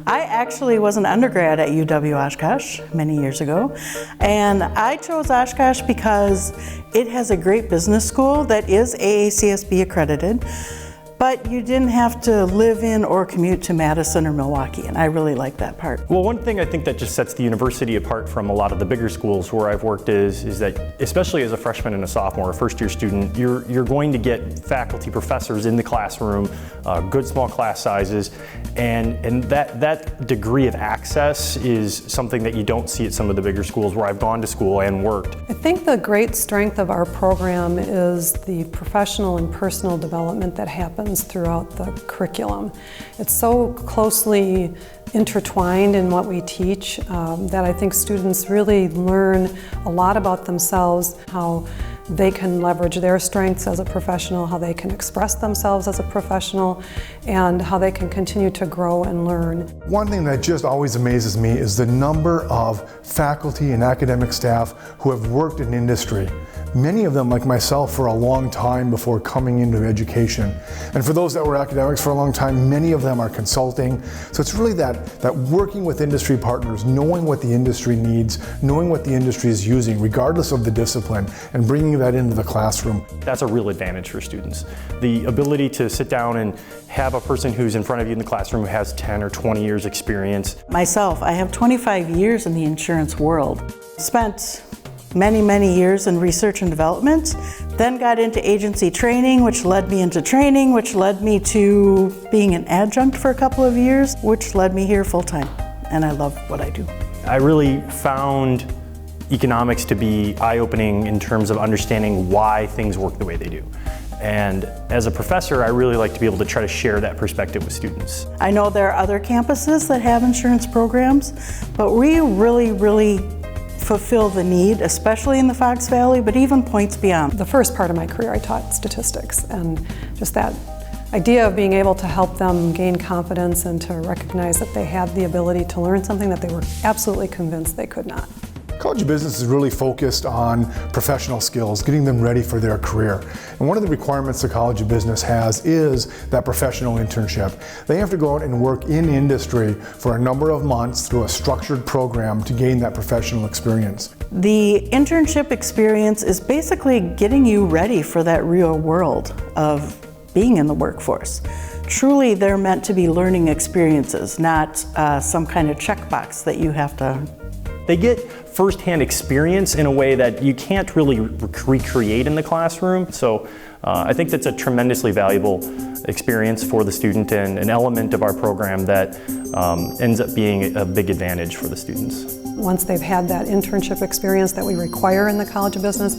I actually was an undergrad at UW Oshkosh many years ago, and I chose Oshkosh because it has a great business school that is AACSB accredited, but you didn't have to live in or commute to Madison or Milwaukee, and I really like that part. Well, one thing I think that just sets the university apart from a lot of the bigger schools where I've worked is that, especially as a freshman and a sophomore, a first-year student, you're going to get faculty, professors in the classroom, good small class sizes, and that degree of access is something that you don't see at some of the bigger schools where I've gone to school and worked. I think the great strength of our program is the professional and personal development that happens throughout the curriculum. It's so closely intertwined in what we teach that I think students really learn a lot about themselves, how they can leverage their strengths as a professional, how they can express themselves as a professional, and how they can continue to grow and learn. One thing that just always amazes me is the number of faculty and academic staff who have worked in industry. Many of them, like myself, for a long time before coming into education. And for those that were academics for a long time, many of them are consulting. So it's really that working with industry partners, knowing what the industry needs, knowing what the industry is using, regardless of the discipline, and bringing that into the classroom. That's a real advantage for students. The ability to sit down and have a person who's in front of you in the classroom who has 10 or 20 years experience. Myself, I have 25 years in the insurance world. Spent many years in research and development, then got into agency training, which led me into training, which led me to being an adjunct for a couple of years, which led me here full-time, and I love what I do. I really found economics to be eye-opening in terms of understanding why things work the way they do. And as a professor, I really like to be able to try to share that perspective with students. I know there are other campuses that have insurance programs, but we really fulfill the need, especially in the Fox Valley, but even points beyond. The first part of my career, I taught statistics, and just that idea of being able to help them gain confidence and to recognize that they had the ability to learn something that they were absolutely convinced they could not. College of Business is really focused on professional skills, getting them ready for their career. And one of the requirements the College of Business has is that professional internship. They have to go out and work in industry for a number of months through a structured program to gain that professional experience. The internship experience is basically getting you ready for that real world of being in the workforce. Truly, they're meant to be learning experiences, not some kind of checkbox that you have to. They get firsthand experience in a way that you can't really recreate in the classroom. So I think that's a tremendously valuable experience for the student and an element of our program that ends up being a big advantage for the students. Once they've had that internship experience that we require in the College of Business,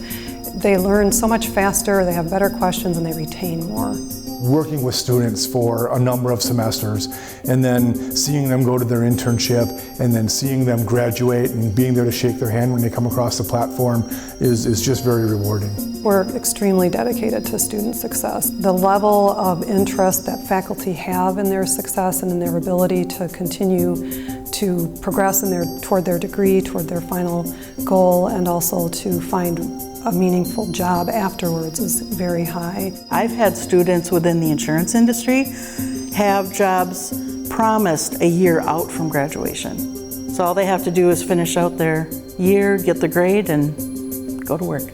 they learn so much faster, they have better questions, and they retain more. Working with students for a number of semesters and then seeing them go to their internship and then seeing them graduate and being there to shake their hand when they come across the platform is just very rewarding. We're extremely dedicated to student success. The level of interest that faculty have in their success and in their ability to continue to progress toward their degree, toward their final goal, and also to find a meaningful job afterwards is very high. I've had students within the insurance industry have jobs promised a year out from graduation. So all they have to do is finish out their year, get the grade, and go to work.